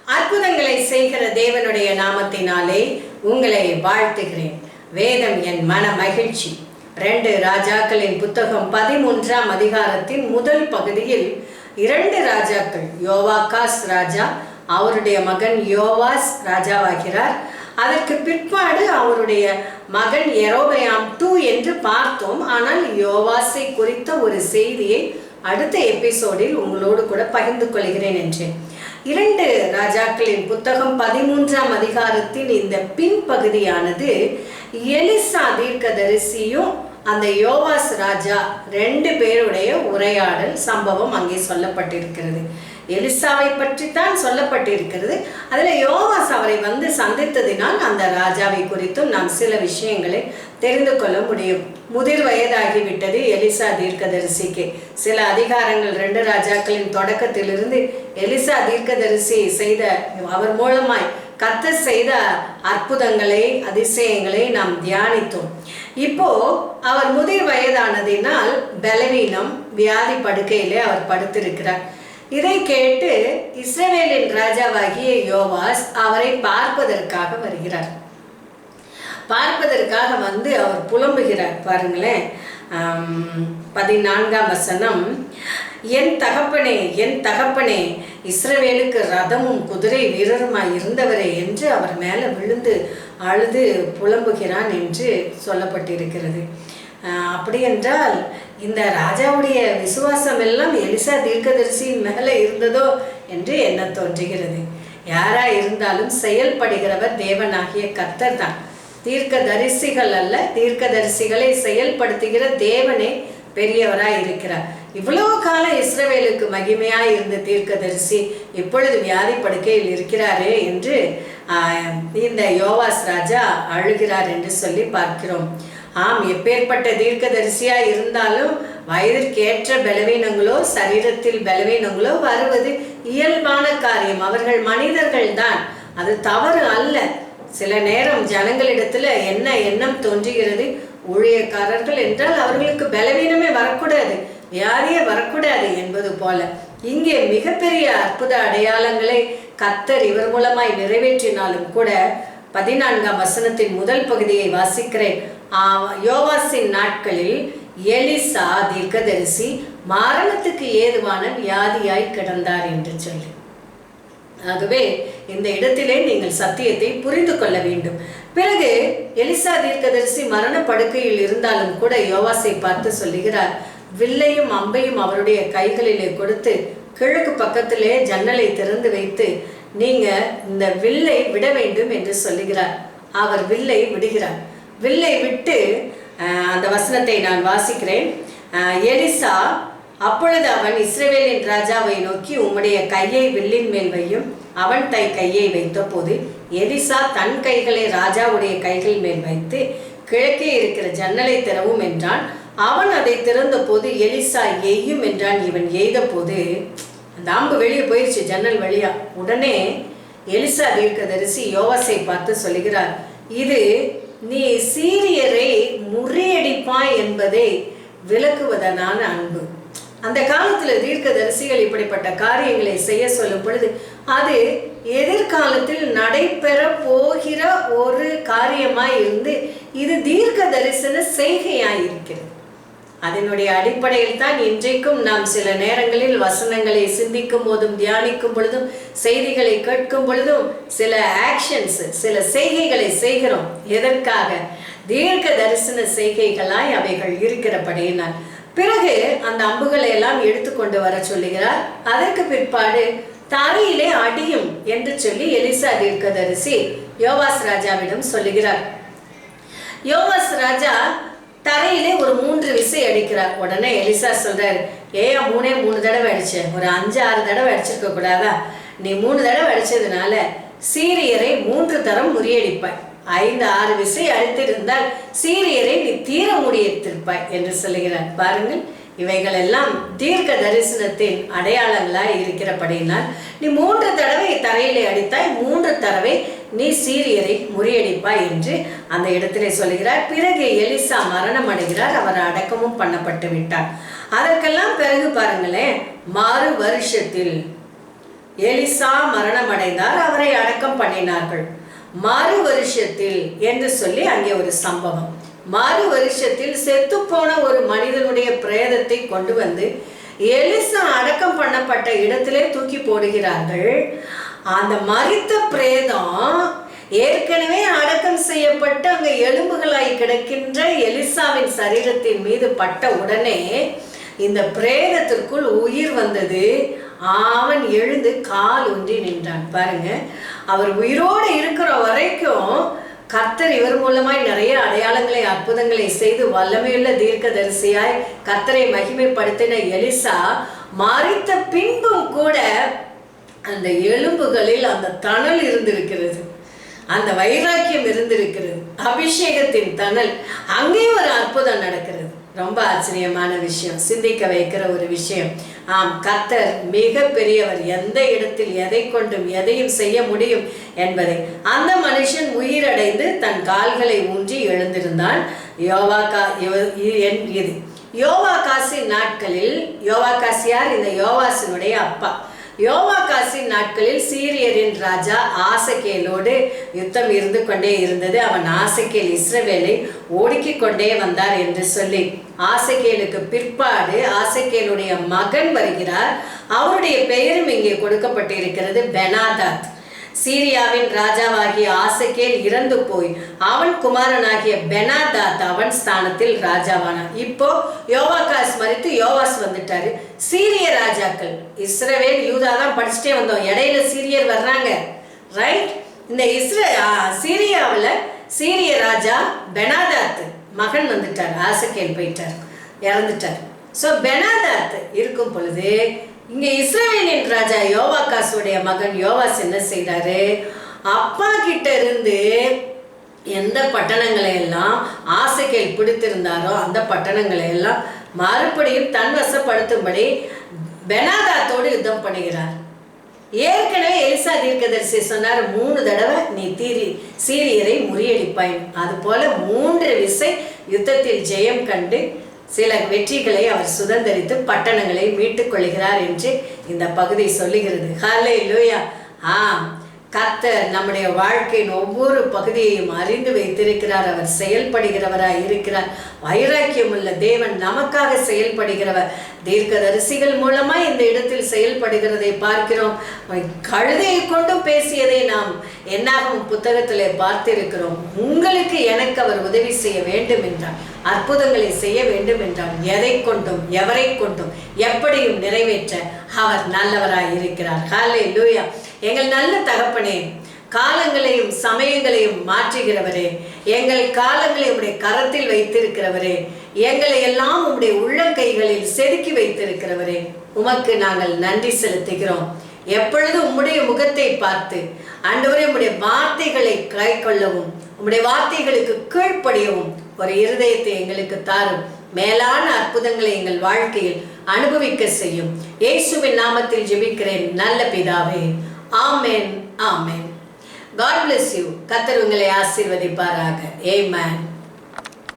அற்புதங்களை செய்கிற தேவனுடைய நாமத்தினாலே உங்களை வாழ்த்துகிறேன். வேதம் என் மன மகிழ்ச்சி. 2 ராஜாக்களின் புத்தகம் 13ஆம் அதிகாரத்தின் முதல் பகுதியில் 2 ராஜாக்கள், யோவாகாஸ் ராஜா, அவருடைய மகன் யோவாஸ் ராஜாவாகிறார். அதற்கு பிற்பாடு அவருடைய மகன் யெரொபெயாம் 2 என்று பார்த்தோம். ஆனால் யோவாசை குறித்த ஒரு செய்தியை அடுத்த எபிசோடில் உங்களோடு கூட பகிர்ந்து கொள்கிறேன் என்றேன். 2 ராஜாக்களின் புத்தகம் 13ஆம் அதிகாரத்தின் இந்த பின்பகுதியானது எலிசா தீர்க்கதரிசியும் அந்த யோவாஸ் ராஜா 2 பேருடைய உரையாடல் சம்பவம் அங்கே சொல்லப்பட்டிருக்கிறது. எலிசாவை பற்றி தான் சொல்லப்பட்டிருக்கிறது. அதில் யோவாஸ் அவரை வந்து சந்தித்ததினால் அந்த ராஜாவை குறித்தும் நாம் சில விஷயங்களை தெரிந்து கொள்ள முடியும். முதிர் வயதாகிவிட்டது எலிசா தீர்க்கதரிசிக்கு. சில அதிகாரங்கள் 2 ராஜாக்களின் தொடக்கத்திலிருந்து எலிசா தீர்க்கதரிசி செய்த, அவர் மூலமாய் கர்த்தர் செய்த அற்புதங்களை, அதிசயங்களை நாம் தியானித்தோம். இப்போ அவர் முதிர் வயதானதினால் பலவீனம், வியாதி படுக்கையிலே அவர் படுத்திருக்கிறார். இதை கேட்டு இஸ்ரவேலின் ராஜாவாகிய யோவாஸ் அவரை பார்ப்பதற்காக வருகிறார். பார்ப்பதற்காக வந்து அவர் புலம்புகிறார். பாருங்களேன், 14ஆம் வசனம், என் தகப்பனே, என் தகப்பனே, இஸ்ரவேலுக்கு ரதமும் குதிரை வீரருமாய் இருந்தவரே என்று அவர் மேலே விழுந்து அழுது புலம்புகிறான் என்று சொல்லப்பட்டிருக்கிறது. அப்படி என்றால் இந்த ராஜாவுடைய விசுவாசம் எல்லாம் எலிசா தீர்க்கதரிசியின் மேலே இருந்ததோ என்று எண்ண தோன்றுகிறது. யாரா இருந்தாலும் செயல்படுகிறவர் தேவனாகிய கர்த்தர் தான். தீர்க்கதரிசிகள் அல்ல, தீர்க்கதரிசிகளை செயல்படுத்துகிற தேவனே பெரியவராய் இருக்கிறார். இவ்வளவு காலம் இஸ்ரவேலுக்கு மகிமையாய் இருந்த தீர்க்கதரிசி இப்பொழுது வியாதி படுக்கையில் இருக்கிறாரே என்று இந்த யோவாஸ் ராஜா அழுகிறார் என்று சொல்லி பார்க்கிறோம். ஆம், எப்பேற்பட்ட தீர்க்கதரிசியா இருந்தாலும் வயதிற்கேற்ற பலவீனங்களோ, சரீரத்தில் பலவீனங்களோ வருவது இயல்பான காரியம். அவர்கள் மனிதர்கள் தான், அது தவறு அல்ல. சில நேரம் ஜனங்களிடத்துல என்ன எண்ணம் தோன்றுகிறது, ஊழியக்காரர்கள் என்றால் அவர்களுக்கு பலவீனமே வரக்கூடாது, வியாதியே வரக்கூடாது என்பது போல இங்கே மிகப்பெரிய அற்புத அடையாளங்களை கர்த்தர் இவர் மூலமாய் நிறைவேற்றினாலும் கூட 14ஆம் வசனத்தின் முதல் பகுதியை வாசிக்கிறேன். யோவாசின் நாட்களில் எலிசா தீர்க்கதரிசி மரணத்துக்கு ஏதுவான வியாதியாய் கிடந்தார் என்று சொல்லி. ஆகவே இந்த இடத்திலே நீங்கள் சத்தியத்தை புரிந்து கொள்ள வேண்டும். பிறகு எலிசா தீர்க்கதரிசி மரண படுக்கையில் இருந்தாலும் கூட யோவாசை பார்த்து சொல்லுகிறார், வில்லையும் அம்பையும் அவருடைய கைகளிலே கொடுத்து கிழக்கு பக்கத்திலே ஜன்னலை திறந்து வைத்து நீங்க இந்த வில்லை விட வேண்டும் என்று சொல்லுகிறார். அவர் வில்லை விடுகிறார். வில்லை விட்டு அந்த வசனத்தை நான் வாசிக்கிறேன். எலிசா, அப்பொழுது அவன் இஸ்ரவேலின் ராஜாவை நோக்கி, உம்முடைய கையை வில்லின் மேல் வையும். அவன் கையை வைத்த போது எலிசா தன் கைகளை ராஜாவுடைய கைகள் மேல் வைத்து கிழக்கே இருக்கிற ஜன்னலை திறவும் என்றான். அவன் அதை திறந்த போது எலிசா எய்யும் என்றான். இவன் எய்த போது அந்த அம்பு வெளியே போயிடுச்சு, ஜன்னல் வழியா. உடனே எலிசா தீர்க்கதரிசி யோவாசை பார்த்து சொல்லுகிறார், இது நீ சீரியரை முறியடிப்பாய் என்பதை விளக்குவதனான அன்பு. அந்த காலத்துல தீர்க்கதரிசிகள் இப்படிப்பட்ட காரியங்களை செய்ய சொல்லும் பொழுது அது எதிர்காலத்தில் நடைபெற போகிற ஒரு காரியமாய் இருந்து இது தீர்க்க தரிசன செய்கையாய் இருக்கிறது. அதனுடைய அடிப்படையில் தான் இன்றைக்கும் நாம் சில நேரங்களில் வசனங்களை சிந்திக்கும் போதும், தியானிக்கும் பொழுதும், செய்திகளை கேட்கும் பொழுதும் சில ஆக்ஷன்ஸ், சில செய்கைகளை செய்கிறோம். எதற்காக? தீர்க்க தரிசன செய்கைகளாய் அவைகள் இருக்கிறபடியினால். பிறகு அந்த அம்புகளை எல்லாம் எடுத்துக்கொண்டு வர சொல்லுகிறார். அதற்கு பிற்பாடு தரையிலே அடியும் என்று சொல்லி எலிசா தீர்க்கதரிசி யோவாஸ் ராஜாவிடம் சொல்லுகிறார். யோவாஸ் ராஜா தரையிலே ஒரு 3 விசை அடிக்கிறார். உடனே எலிசா சொல்றாரு, ஏன் 3 தடவை அடிச்ச, ஒரு 5-6 தடவை அடிச்சிருக்க கூடாதா? நீ 3 தடவை அடிச்சதுனால சீரியரை 3 தரம் முறியடிப்பாய். 5-6 விசை அடித்திருந்தால் சீரியரை நீ தீர முடியத்திருப்பாய் என்று சொல்லுகிறார். பாருங்கள், இவைகள் எல்லாம் தீர்க்க தரிசனத்தின் அடையாளங்களாய் இருக்கிறபடியினால் நீ 3 தடவை தரையிலே அடித்தாய், 3 தடவை நீ சீரியரை முறியடிப்பாய் என்று அந்த இடத்திலே சொல்லுகிறார். பிறகு எலிசா மரணம் அடைகிறார். அவர் அடக்கமும் பண்ணப்பட்டு விட்டார். அதற்கெல்லாம் பிறகு பாருங்களேன், மறு வருஷத்தில் எலிசா மரணம் அடைந்தார், அவரை அடக்கம் பண்ணினார்கள். மறு வருஷத்தில் என்று சொல்லி அங்கே ஒரு சம்பவம். மறு வருஷத்தில் செத்து போன ஒரு மனிதனுடைய பிரேதத்தை கொண்டு வந்து எலிசா அடக்கம் பண்ணப்பட்ட இடத்திலே தூக்கி போடுகிறார்கள். அந்த மரித்த பிரேதம் ஏற்கனவே அடக்கம் செய்யப்பட்டு அங்க எலும்புகளாய் கிடக்கின்ற எலிசாவின் சரீரத்தின் மீது பட்ட உடனே இந்த பிரேதத்திற்குள் உயிர் வந்தது. அவன் எழுந்து கால் ஊன்றி நின்றான். பாருங்க, அவர் உயிரோடு இருக்கிற வரைக்கும் கர்த்தர் இவர் மூலமாய் நிறைய அடையாளங்களை அற்புதங்களை செய்து வல்லமையுள்ள தீர்க்கதரிசியாய் கர்த்தரை மகிமைப்படுத்தின எலிசா மரித்த பின்பும் கூட அந்த எலும்புகளில் அந்த தணல் இருந்திருக்கிறது, அந்த வைராக்கியம் இருந்திருக்கிறது, அபிஷேகத்தின் தணல். அங்கே ஒரு அற்புதம் நடக்கிறது. ரொம்ப ஆச்சரியமான விஷயம், சிந்திக்க வைக்கிற ஒரு விஷயம். ஆம், கர்த்தர் மிக பெரியவர். எந்த இடத்தில் எதை கொண்டும் எதையும் செய்ய முடியும் என்பதை. அந்த மனுஷன் உயிரடைந்து தன் கால்களை ஊன்றி எழுந்திருந்தான். யோவாகாசின் நாட்களில், யோவாகாஸ் யார்? இந்த யோவாசினுடைய அப்பா. யோவாகாசின் நாட்களில் சீரியரின் ராஜா ஆசகேலோடு யுத்தம் இருந்து கொண்டே இருந்தது. அவன் ஆசகேல் இஸ்ரவேலை ஒடுக்கிக் கொண்டே வந்தார் என்று சொல்லி, ஆசகேலுக்கு பிற்பாடு ஆசகேலுடைய மகன் வருகிறார். அவருடைய பெயரும் இங்கே கொடுக்கப்பட்டிருக்கிறது, பெனாதாத். சீரியாவின் ராஜாவாகிய ஆசகேல் இறந்து போய் அவன் குமாரனாகிய பெனாதாத் அவன் ஸ்தானத்தில் ராஜாவானான். இப்போ யோவாகாஸ் மரித்து யோவாஸ் வந்துட்டாரு. சீரிய ராஜாக்கள், இஸ்ரவேல் யூதா தான் படிச்சுட்டே வந்தோம், இடையில சீரியர் வர்றாங்க, ரைட்? இந்த சீரியாவில் சீரிய ராஜா பெனாதாத் மகன் வந்துட்டார், ஆசகேல் போயிட்டார், இறந்துட்டார். ஸோ பெனாதாத் இருக்கும் பொழுது இங்க இஸ்ரவேலின் ராஜா யோவாகாசுடைய மகன் யோவாஸ் என்ன செய்தாரு? அப்பா கிட்ட இருந்து எந்த பட்டணங்களை எல்லாம் ஆசகேல் பிடித்திருந்தாரோ அந்த பட்டணங்களை எல்லாம் மறுபடியும் தன்வசப்படுத்தும்படி பெனாதாத்தோடு யுத்தம் பண்ணுகிறார். ஏற்கனவே எலிசா தீர்க்கதரிசி சொன்னார், 3 தடவை நீ சீரியரை முறியடிப்பாய். அது போல 3 விசை யுத்தத்தில் ஜெயம் கண்டு சில வெற்றிகளை அவர் சுதந்திரித்து பட்டணங்களை மீட்டுக் கொள்கிறார் என்று இந்த பகுதி சொல்லுகிறது. ஹல்லேலூயா. கர்த்தர் நம்முடைய வாழ்க்கையின் ஒவ்வொரு பகுதியையும் அறிந்து வைத்திருக்கிறார். அவர் செயல்படுகிறவராய் இருக்கிறார். வைராக்கியம் உள்ள தேவன் நமக்காக செயல்படுகிறவர். தீர்க்கதரிசிகள் மூலமாய் இந்த இடத்தில் செயல்படுகிறதை பார்க்கிறோம். கழுதையை கொண்டு பேசியதை நாம் என்னாகும் புத்தகத்திலே பார்த்திருக்கிறோம். உங்களுக்கு எனக்கு அவர் உதவி செய்ய வேண்டும் என்றார், அற்புதங்களை செய்ய வேண்டும் என்றால் எதை கொண்டும் எவரை கொண்டும் எப்படியும் நிறைவேற்ற அவர் நல்லவராய் இருக்கிறார். ஹல்லேலூயா. எங்கள் நல்ல தகப்பனே, காலங்களையும் சமயங்களையும் மாற்றுகிறவரே, எங்கள் காலங்களை உம்முடைய கரத்தில் வைத்திருக்கிறவரே, எங்களை எல்லாம் உம்முடைய உள்ளங்கைகளில் செதுக்கி வைத்திருக்கிறவரே, உமக்கு நாங்கள் நன்றி செலுத்துகிறோம். எப்பொழுது உம்முடைய முகத்தை பார்த்து ஆண்டவரே உம்முடைய வார்த்தைகளை கை கொள்ளவும், உம்முடைய வார்த்தைகளுக்கு கீழ்ப்படியவும் ஒரு இருதயத்தை எங்களுக்கு தாரும். மேலான அற்புதங்களை எங்கள் வாழ்க்கையில் அனுபவிக்க செய்யும். இயேசுவின் நாமத்தில் ஜெபிக்கிறேன் நல்ல பிதாவே. ஆமென், ஆமென். God bless you. கர்த்தர் உங்களை ஆசீர்வதிப்பாராக. Amen.